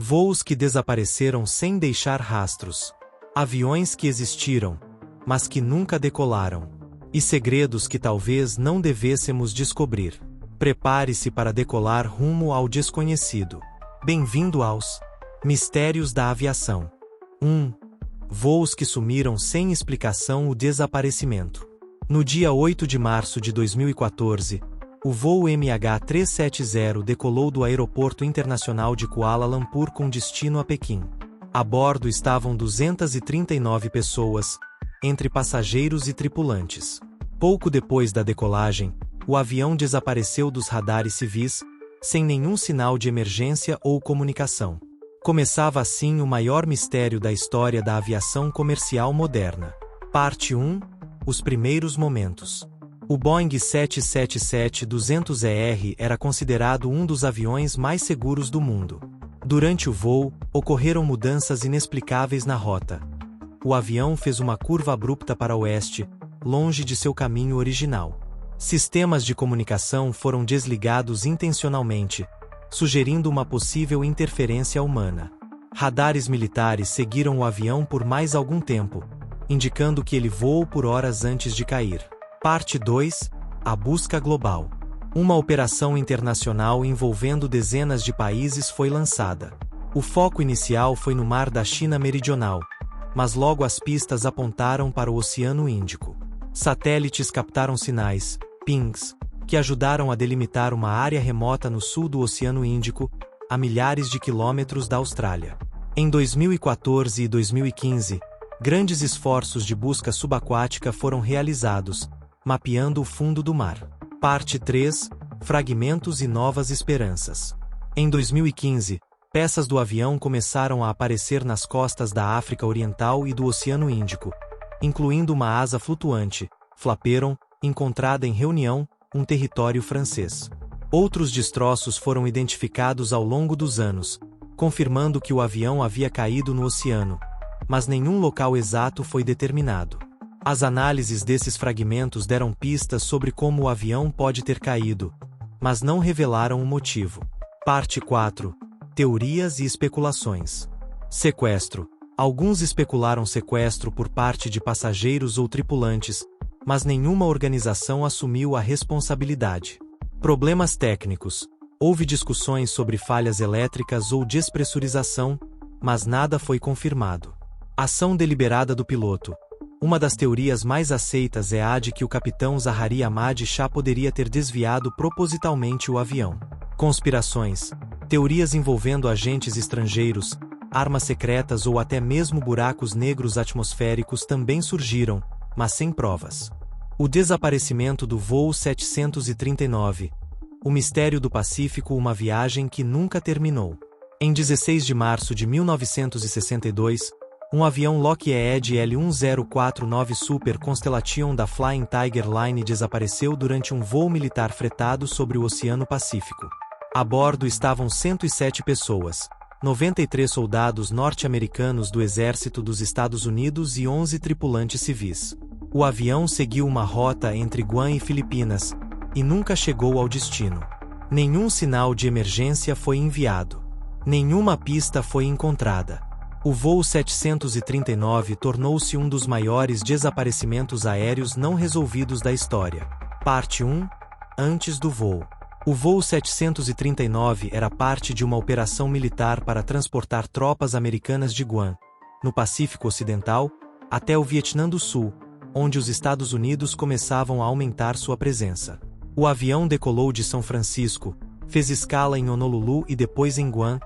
Voos que desapareceram sem deixar rastros. Aviões que existiram, mas que nunca decolaram. E segredos que talvez não devêssemos descobrir. Prepare-se para decolar rumo ao desconhecido. Bem-vindo aos Mistérios da Aviação. 1. Voos que sumiram sem explicação. O desaparecimento. No dia 8 de março de 2014, o voo MH370 decolou do Aeroporto Internacional de Kuala Lumpur com destino a Pequim. A bordo estavam 239 pessoas, entre passageiros e tripulantes. Pouco depois da decolagem, o avião desapareceu dos radares civis, sem nenhum sinal de emergência ou comunicação. Começava assim o maior mistério da história da aviação comercial moderna. Parte 1. Os primeiros momentos. O Boeing 777-200ER era considerado um dos aviões mais seguros do mundo. Durante o voo, ocorreram mudanças inexplicáveis na rota. O avião fez uma curva abrupta para o oeste, longe de seu caminho original. Sistemas de comunicação foram desligados intencionalmente, sugerindo uma possível interferência humana. Radares militares seguiram o avião por mais algum tempo, indicando que ele voou por horas antes de cair. Parte 2. A busca global. Uma operação internacional envolvendo dezenas de países foi lançada. O foco inicial foi no Mar da China Meridional, mas logo as pistas apontaram para o Oceano Índico. Satélites captaram sinais, pings, que ajudaram a delimitar uma área remota no sul do Oceano Índico, a milhares de quilômetros da Austrália. Em 2014 e 2015, grandes esforços de busca subaquática foram realizados, mapeando o fundo do mar. Parte 3. Fragmentos e novas esperanças. Em 2015, peças do avião começaram a aparecer nas costas da África Oriental e do Oceano Índico, incluindo uma asa flutuante, flaperon, encontrada em Reunião, um território francês. Outros destroços foram identificados ao longo dos anos, confirmando que o avião havia caído no oceano, mas nenhum local exato foi determinado. As análises desses fragmentos deram pistas sobre como o avião pode ter caído, mas não revelaram o motivo. Parte 4. Teorias e especulações. Sequestro. Alguns especularam sequestro por parte de passageiros ou tripulantes, mas nenhuma organização assumiu a responsabilidade. Problemas técnicos. Houve discussões sobre falhas elétricas ou despressurização, mas nada foi confirmado. Ação deliberada do piloto. Uma das teorias mais aceitas é a de que o capitão Zahari Ahmad Shah poderia ter desviado propositalmente o avião. Conspirações. Teorias envolvendo agentes estrangeiros, armas secretas ou até mesmo buracos negros atmosféricos também surgiram, mas sem provas. O desaparecimento do voo 739. O mistério do Pacífico, uma viagem que nunca terminou. Em 16 de março de 1962, um avião Lockheed L-1049 Super Constellation da Flying Tiger Line desapareceu durante um voo militar fretado sobre o Oceano Pacífico. A bordo estavam 107 pessoas, 93 soldados norte-americanos do Exército dos Estados Unidos e 11 tripulantes civis. O avião seguiu uma rota entre Guam e Filipinas, e nunca chegou ao destino. Nenhum sinal de emergência foi enviado. Nenhuma pista foi encontrada. O voo 739 tornou-se um dos maiores desaparecimentos aéreos não resolvidos da história. Parte 1. Antes do voo. O voo 739 era parte de uma operação militar para transportar tropas americanas de Guam, no Pacífico Ocidental, até o Vietnã do Sul, onde os Estados Unidos começavam a aumentar sua presença. O avião decolou de São Francisco, fez escala em Honolulu e depois em Guam,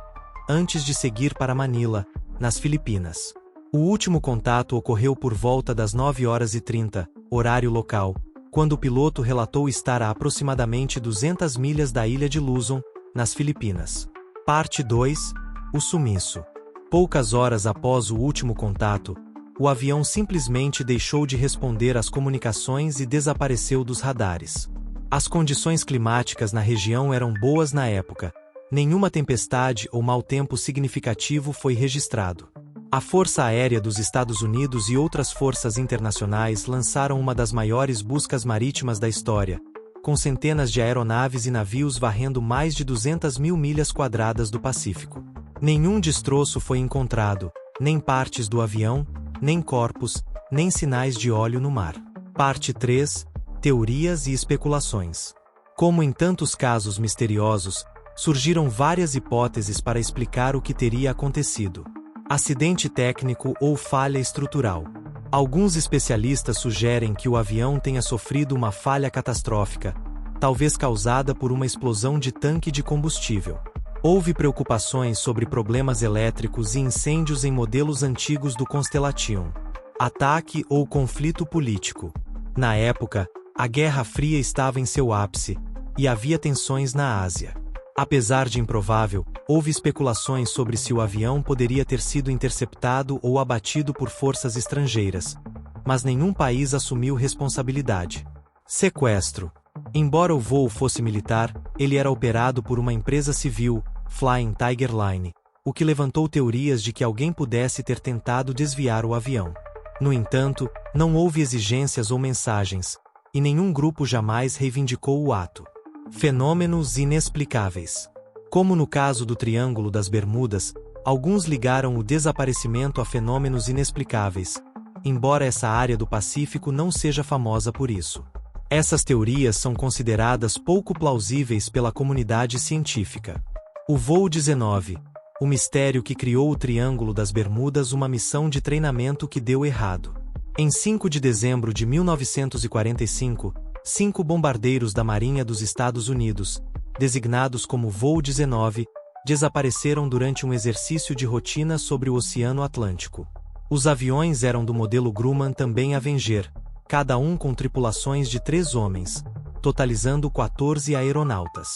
antes de seguir para Manila, nas Filipinas. O último contato ocorreu por volta das 9h30, horário local, quando o piloto relatou estar a aproximadamente 200 milhas da ilha de Luzon, nas Filipinas. Parte 2. O sumiço. Poucas horas após o último contato, o avião simplesmente deixou de responder às comunicações e desapareceu dos radares. As condições climáticas na região eram boas na época. Nenhuma tempestade ou mau tempo significativo foi registrado. A Força Aérea dos Estados Unidos e outras forças internacionais lançaram uma das maiores buscas marítimas da história, com centenas de aeronaves e navios varrendo mais de 200 mil milhas quadradas do Pacífico. Nenhum destroço foi encontrado, nem partes do avião, nem corpos, nem sinais de óleo no mar. Parte 3. Teorias e especulações. Como em tantos casos misteriosos, surgiram várias hipóteses para explicar o que teria acontecido. Acidente técnico ou falha estrutural. Alguns especialistas sugerem que o avião tenha sofrido uma falha catastrófica, talvez causada por uma explosão de tanque de combustível. Houve preocupações sobre problemas elétricos e incêndios em modelos antigos do Constellation. Ataque ou conflito político. Na época, a Guerra Fria estava em seu ápice, e havia tensões na Ásia. Apesar de improvável, houve especulações sobre se o avião poderia ter sido interceptado ou abatido por forças estrangeiras, mas nenhum país assumiu responsabilidade. Sequestro. Embora o voo fosse militar, ele era operado por uma empresa civil, Flying Tiger Line, o que levantou teorias de que alguém pudesse ter tentado desviar o avião. No entanto, não houve exigências ou mensagens, e nenhum grupo jamais reivindicou o ato. Fenômenos inexplicáveis. Como no caso do Triângulo das Bermudas, alguns ligaram o desaparecimento a fenômenos inexplicáveis, embora essa área do Pacífico não seja famosa por isso. Essas teorias são consideradas pouco plausíveis pela comunidade científica. O voo 19, o mistério que criou o Triângulo das Bermudas, uma missão de treinamento que deu errado. Em 5 de dezembro de 1945, 5 bombardeiros da Marinha dos Estados Unidos, designados como Voo 19, desapareceram durante um exercício de rotina sobre o Oceano Atlântico. Os aviões eram do modelo Grumman, também Avenger, cada um com tripulações de 3 homens, totalizando 14 aeronautas.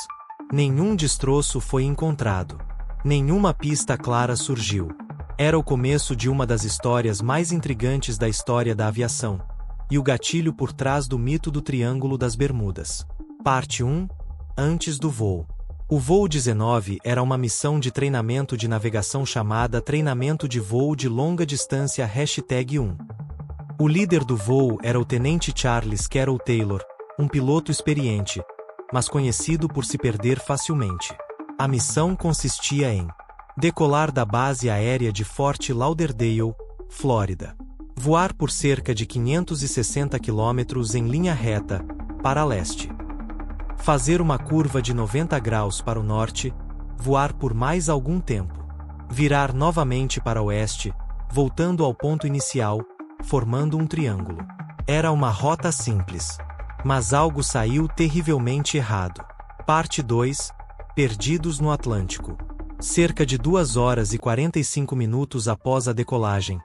Nenhum destroço foi encontrado. Nenhuma pista clara surgiu. Era o começo de uma das histórias mais intrigantes da história da aviação, e o gatilho por trás do mito do Triângulo das Bermudas. Parte 1. Antes do voo. O voo 19 era uma missão de treinamento de navegação chamada Treinamento de Voo de Longa Distância #1. O líder do voo era o tenente Charles Carroll Taylor, um piloto experiente, mas conhecido por se perder facilmente. A missão consistia em decolar da base aérea de Fort Lauderdale, Flórida. Voar por cerca de 560 quilômetros em linha reta, para leste. Fazer uma curva de 90 graus para o norte, voar por mais algum tempo. Virar novamente para oeste, voltando ao ponto inicial, formando um triângulo. Era uma rota simples. Mas algo saiu terrivelmente errado. Parte 2. Perdidos no Atlântico. Cerca de 2 horas e 45 minutos após a decolagem,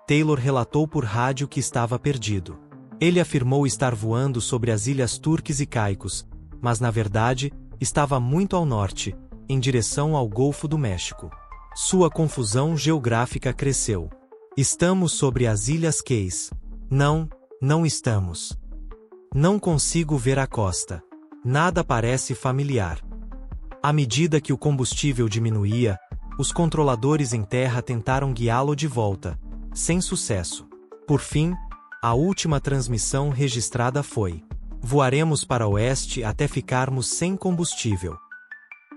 Taylor relatou por rádio que estava perdido. Ele afirmou estar voando sobre as ilhas Turques e Caicos, mas na verdade, estava muito ao norte, em direção ao Golfo do México. Sua confusão geográfica cresceu. Estamos sobre as Ilhas Keys. Não, não estamos. Não consigo ver a costa. Nada parece familiar. À medida que o combustível diminuía, os controladores em terra tentaram guiá-lo de volta, sem sucesso. Por fim, a última transmissão registrada foi: voaremos para oeste até ficarmos sem combustível.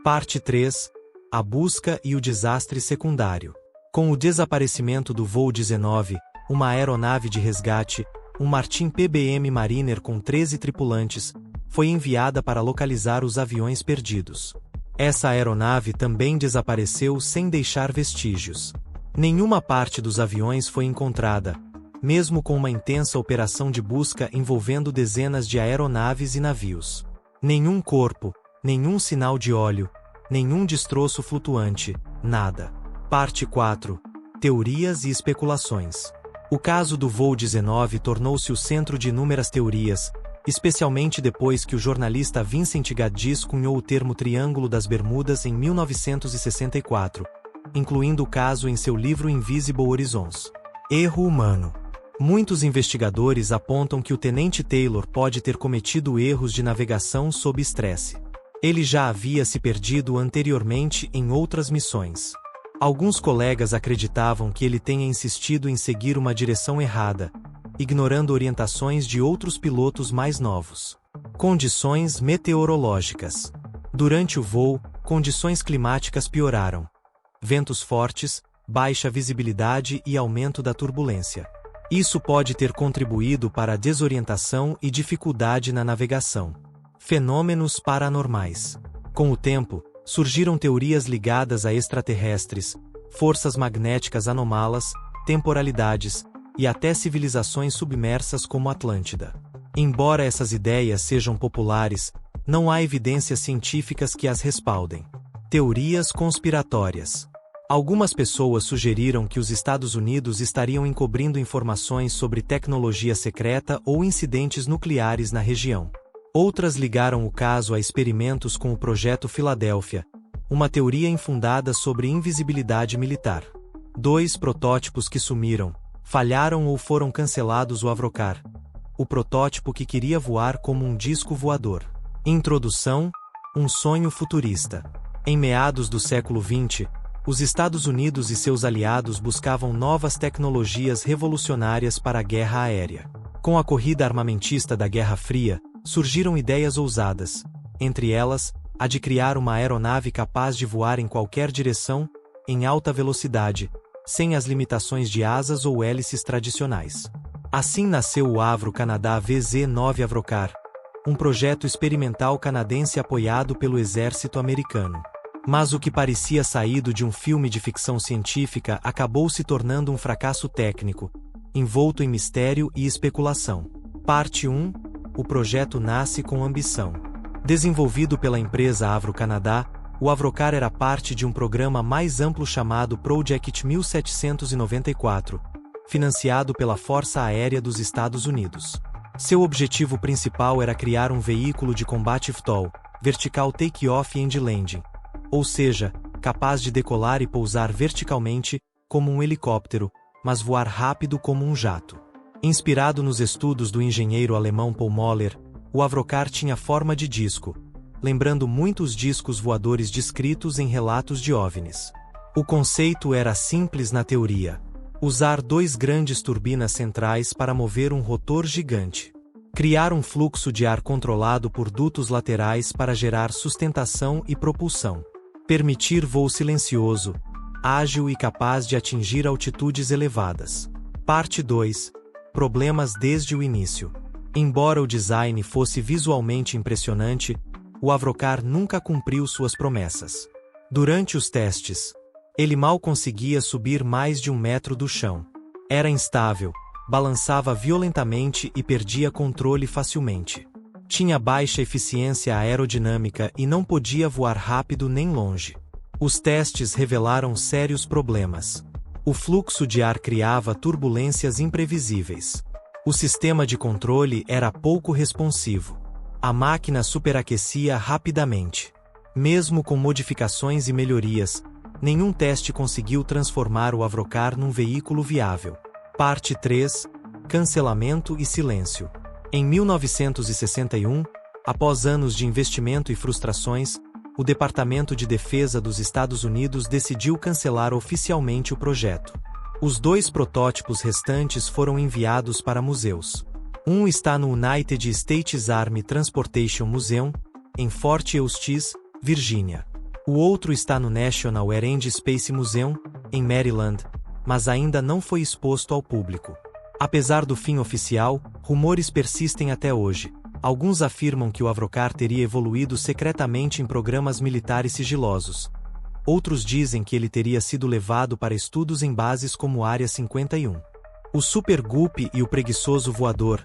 Parte 3. A busca e o desastre secundário. Com o desaparecimento do voo 19, uma aeronave de resgate, um Martin PBM Mariner com 13 tripulantes, foi enviada para localizar os aviões perdidos. Essa aeronave também desapareceu sem deixar vestígios. Nenhuma parte dos aviões foi encontrada, mesmo com uma intensa operação de busca envolvendo dezenas de aeronaves e navios. Nenhum corpo, nenhum sinal de óleo, nenhum destroço flutuante, nada. Parte 4. Teorias e especulações. O caso do voo 19 tornou-se o centro de inúmeras teorias, especialmente depois que o jornalista Vincent Gaddis cunhou o termo Triângulo das Bermudas em 1964, incluindo o caso em seu livro Invisible Horizons. Erro humano. Muitos investigadores apontam que o tenente Taylor pode ter cometido erros de navegação sob estresse. Ele já havia se perdido anteriormente em outras missões. Alguns colegas acreditavam que ele tenha insistido em seguir uma direção errada, ignorando orientações de outros pilotos mais novos. Condições meteorológicas. Durante o voo, condições climáticas pioraram. ventos fortes, baixa visibilidade e aumento da turbulência. Isso pode ter contribuído para a desorientação e dificuldade na navegação. Fenômenos paranormais. Com o tempo, surgiram teorias ligadas a extraterrestres, forças magnéticas anômalas, temporalidades e até civilizações submersas como Atlântida. Embora essas ideias sejam populares, não há evidências científicas que as respaldem. Teorias conspiratórias. Algumas pessoas sugeriram que os Estados Unidos estariam encobrindo informações sobre tecnologia secreta ou incidentes nucleares na região. Outras ligaram o caso a experimentos com o Projeto Filadélfia, uma teoria infundada sobre invisibilidade militar. 2 protótipos que sumiram, falharam ou foram cancelados. O Avrocar, o protótipo que queria voar como um disco voador. Introdução: um sonho futurista. Em meados do século XX, os Estados Unidos e seus aliados buscavam novas tecnologias revolucionárias para a guerra aérea. Com a corrida armamentista da Guerra Fria, surgiram ideias ousadas, entre elas, a de criar uma aeronave capaz de voar em qualquer direção, em alta velocidade, sem as limitações de asas ou hélices tradicionais. Assim nasceu o Avro Canadá VZ-9 Avrocar, um projeto experimental canadense apoiado pelo exército americano. Mas o que parecia saído de um filme de ficção científica acabou se tornando um fracasso técnico, envolto em mistério e especulação. Parte 1. O projeto nasce com ambição. Desenvolvido pela empresa Avro Canadá, o Avrocar era parte de um programa mais amplo chamado Project 1794, financiado pela Força Aérea dos Estados Unidos. Seu objetivo principal era criar um veículo de combate VTOL, Vertical Take-Off and Landing, ou seja, capaz de decolar e pousar verticalmente, como um helicóptero, mas voar rápido como um jato. Inspirado nos estudos do engenheiro alemão Paul Moller, o Avrocar tinha forma de disco, lembrando muitos discos voadores descritos em relatos de OVNIs. O conceito era simples na teoria: usar 2 grandes turbinas centrais para mover um rotor gigante. Criar um fluxo de ar controlado por dutos laterais para gerar sustentação e propulsão. Permitir voo silencioso, ágil e capaz de atingir altitudes elevadas. Parte 2. Problemas desde o início. Embora o design fosse visualmente impressionante, o Avrocar nunca cumpriu suas promessas. Durante os testes, ele mal conseguia subir mais de 1 metro do chão. Era instável, balançava violentamente e perdia controle facilmente. Tinha baixa eficiência aerodinâmica e não podia voar rápido nem longe. Os testes revelaram sérios problemas. O fluxo de ar criava turbulências imprevisíveis. O sistema de controle era pouco responsivo. A máquina superaquecia rapidamente. Mesmo com modificações e melhorias, nenhum teste conseguiu transformar o Avrocar num veículo viável. Parte 3. Cancelamento e silêncio. Em 1961, após anos de investimento e frustrações, o Departamento de Defesa dos Estados Unidos decidiu cancelar oficialmente o projeto. Os 2 protótipos restantes foram enviados para museus. Um está no United States Army Transportation Museum, em Fort Eustis, Virgínia. O outro está no National Air and Space Museum, em Maryland, mas ainda não foi exposto ao público. Apesar do fim oficial, rumores persistem até hoje. Alguns afirmam que o Avrocar teria evoluído secretamente em programas militares sigilosos. Outros dizem que ele teria sido levado para estudos em bases como Área 51. O Super Goop e o Preguiçoso Voador.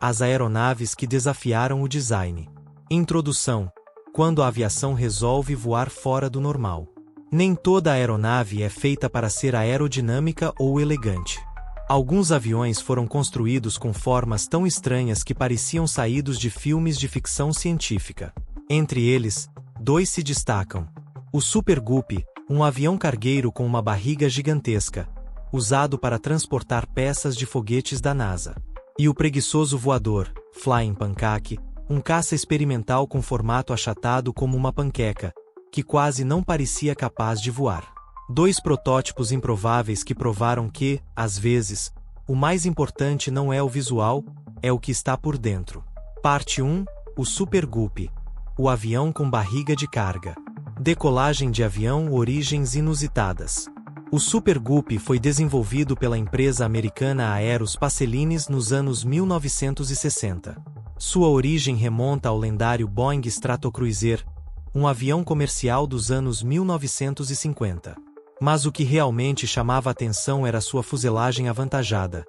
As aeronaves que desafiaram o design. Introdução: quando a aviação resolve voar fora do normal. Nem toda aeronave é feita para ser aerodinâmica ou elegante. Alguns aviões foram construídos com formas tão estranhas que pareciam saídos de filmes de ficção científica. Entre eles, 2 se destacam. O Super Goop, um avião cargueiro com uma barriga gigantesca, usado para transportar peças de foguetes da NASA. E o Preguiçoso Voador, Flying Pancake, um caça experimental com formato achatado como uma panqueca, que quase não parecia capaz de voar. 2 protótipos improváveis que provaram que, às vezes, o mais importante não é o visual, é o que está por dentro. Parte 1. O Super Goop. O avião com barriga de carga. Decolagem de avião, origens inusitadas. O Super Guppy foi desenvolvido pela empresa americana Aeros Pacelines nos anos 1960. Sua origem remonta ao lendário Boeing Stratocruiser, um avião comercial dos anos 1950. Mas o que realmente chamava atenção era sua fuselagem avantajada.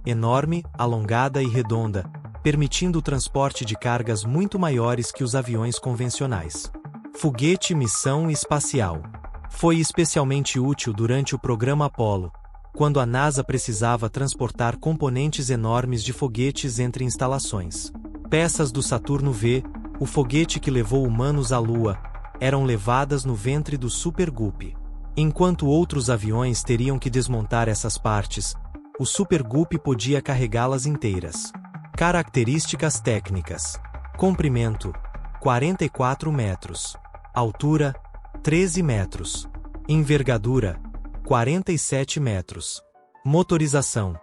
Enorme, alongada e redonda, permitindo o transporte de cargas muito maiores que os aviões convencionais. Foguete Missão Espacial. Foi especialmente útil durante o programa Apollo, quando a NASA precisava transportar componentes enormes de foguetes entre instalações. Peças do Saturno V, o foguete que levou humanos à Lua, eram levadas no ventre do Super Guppy. Enquanto outros aviões teriam que desmontar essas partes, o Super Guppy podia carregá-las inteiras. Características técnicas. Comprimento: 44 metros. Altura: 13 metros. Envergadura: 47 metros. Motorização: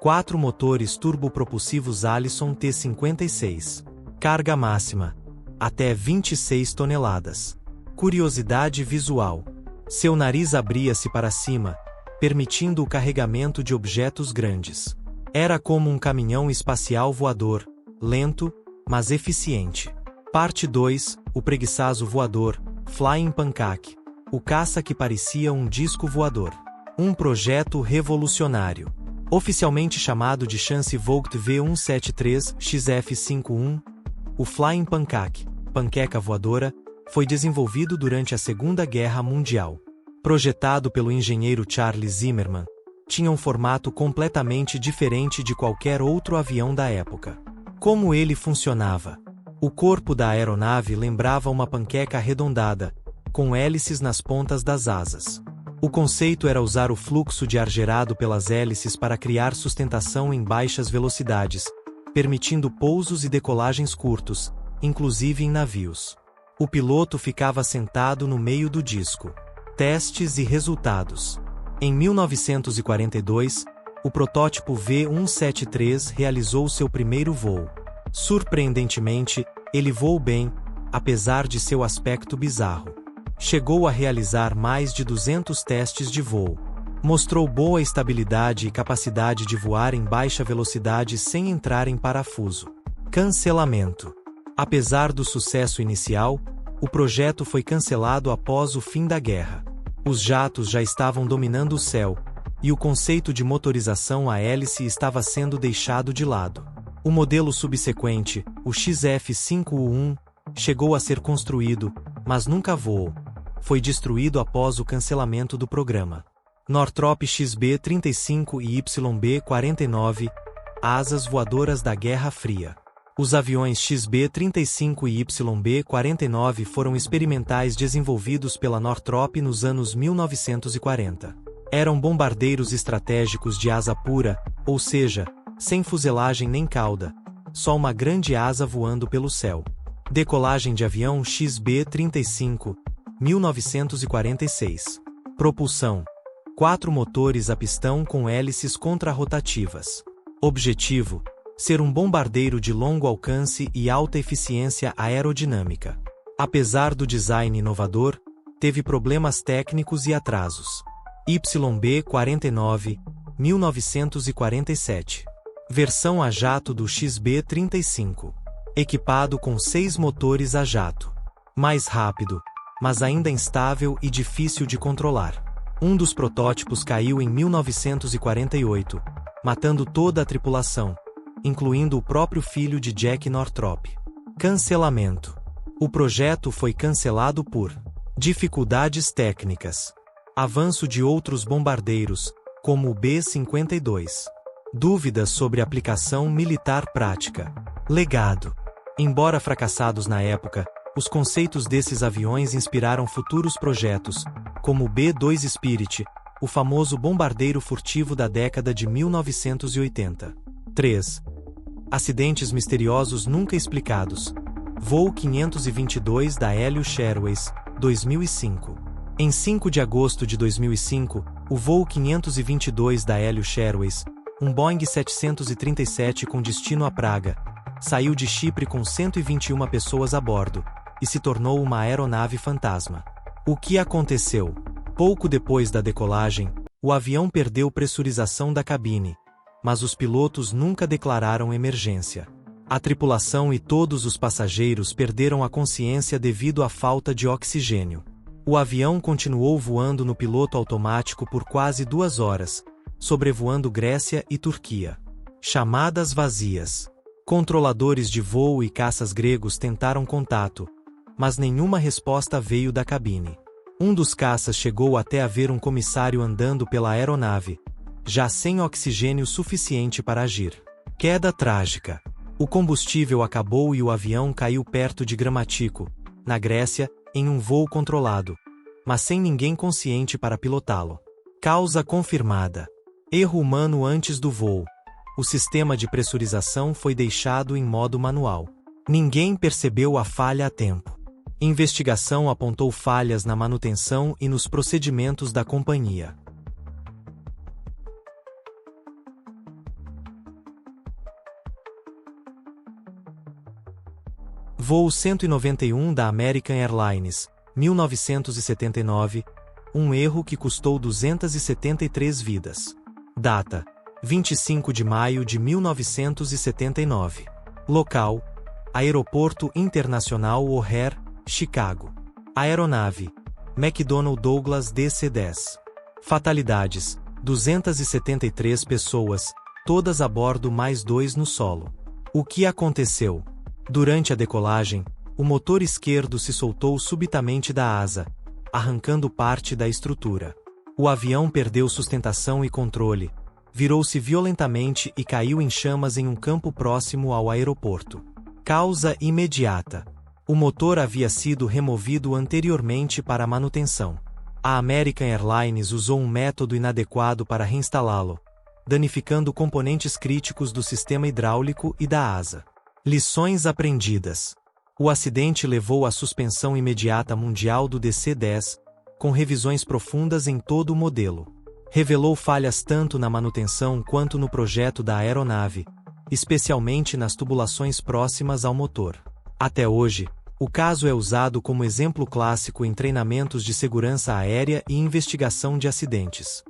4 motores turbopropulsivos Allison T56. Carga máxima: até 26 toneladas. Curiosidade visual: seu nariz abria-se para cima, permitindo o carregamento de objetos grandes. Era como um caminhão espacial voador, lento, mas eficiente. Parte 2, o preguiçoso voador, Flying Pancake. O caça que parecia um disco voador. Um projeto revolucionário. Oficialmente chamado de Chance Vought V173XF51, o Flying Pancake, panqueca voadora, foi desenvolvido durante a Segunda Guerra Mundial. Projetado pelo engenheiro Charles Zimmermann, tinha um formato completamente diferente de qualquer outro avião da época. Como ele funcionava? O corpo da aeronave lembrava uma panqueca arredondada, com hélices nas pontas das asas. O conceito era usar o fluxo de ar gerado pelas hélices para criar sustentação em baixas velocidades, permitindo pousos e decolagens curtos, inclusive em navios. O piloto ficava sentado no meio do disco. Testes e resultados. Em 1942, o protótipo V173 realizou seu primeiro voo. Surpreendentemente, ele voou bem, apesar de seu aspecto bizarro. Chegou a realizar mais de 200 testes de voo. Mostrou boa estabilidade e capacidade de voar em baixa velocidade sem entrar em parafuso. Cancelamento. Apesar do sucesso inicial, o projeto foi cancelado após o fim da guerra. Os jatos já estavam dominando o céu, e o conceito de motorização a hélice estava sendo deixado de lado. O modelo subsequente, o XF51, chegou a ser construído, mas nunca voou. Foi destruído após o cancelamento do programa. Northrop XB-35 e YB-49, asas voadoras da Guerra Fria. Os aviões XB-35 e YB-49 foram experimentais desenvolvidos pela Northrop nos anos 1940. Eram bombardeiros estratégicos de asa pura, ou seja, sem fuselagem nem cauda, só uma grande asa voando pelo céu. Decolagem de avião XB-35, 1946. Propulsão: 4 motores a pistão com hélices contrarrotativas. Objetivo: ser um bombardeiro de longo alcance e alta eficiência aerodinâmica. Apesar do design inovador, teve problemas técnicos e atrasos. YB-49, 1947. Versão a jato do XB-35. Equipado com 6 motores a jato. Mais rápido, mas ainda instável e difícil de controlar. Um dos protótipos caiu em 1948, matando toda a tripulação, incluindo o próprio filho de Jack Northrop. Cancelamento. O projeto foi cancelado por dificuldades técnicas. Avanço de outros bombardeiros, como o B-52. Dúvidas sobre aplicação militar prática. Legado. Embora fracassados na época, os conceitos desses aviões inspiraram futuros projetos, como o B-2 Spirit, o famoso bombardeiro furtivo da década de 1980. 3. Acidentes misteriosos nunca explicados. Voo 522 da Helios Airways, 2005. Em 5 de agosto de 2005, o voo 522 da Helios Airways, um Boeing 737 com destino a Praga, saiu de Chipre com 121 pessoas a bordo, e se tornou uma aeronave fantasma. O que aconteceu? Pouco depois da decolagem, o avião perdeu pressurização da cabine, mas os pilotos nunca declararam emergência. A tripulação e todos os passageiros perderam a consciência devido à falta de oxigênio. O avião continuou voando no piloto automático por quase 2 horas, sobrevoando Grécia e Turquia. Chamadas vazias. Controladores de voo e caças gregos tentaram contato, mas nenhuma resposta veio da cabine. Um dos caças chegou até a ver um comissário andando pela aeronave, já sem oxigênio suficiente para agir. Queda trágica. O combustível acabou e o avião caiu perto de Gramatiko, na Grécia, em um voo controlado, mas sem ninguém consciente para pilotá-lo. Causa confirmada. Erro humano antes do voo. O sistema de pressurização foi deixado em modo manual. Ninguém percebeu a falha a tempo. Investigação apontou falhas na manutenção e nos procedimentos da companhia. Voo 191 da American Airlines, 1979, um erro que custou 273 vidas. Data: 25 de maio de 1979. Local: Aeroporto Internacional O'Hare, Chicago. Aeronave: McDonnell Douglas DC-10. Fatalidades: 273 pessoas, todas a bordo mais 2 no solo. O que aconteceu? Durante a decolagem, o motor esquerdo se soltou subitamente da asa, arrancando parte da estrutura. O avião perdeu sustentação e controle, virou-se violentamente e caiu em chamas em um campo próximo ao aeroporto. Causa imediata. O motor havia sido removido anteriormente para manutenção. A American Airlines usou um método inadequado para reinstalá-lo, danificando componentes críticos do sistema hidráulico e da asa. Lições aprendidas. O acidente levou à suspensão imediata mundial do DC-10, com revisões profundas em todo o modelo. Revelou falhas tanto na manutenção quanto no projeto da aeronave, especialmente nas tubulações próximas ao motor. Até hoje, o caso é usado como exemplo clássico em treinamentos de segurança aérea e investigação de acidentes.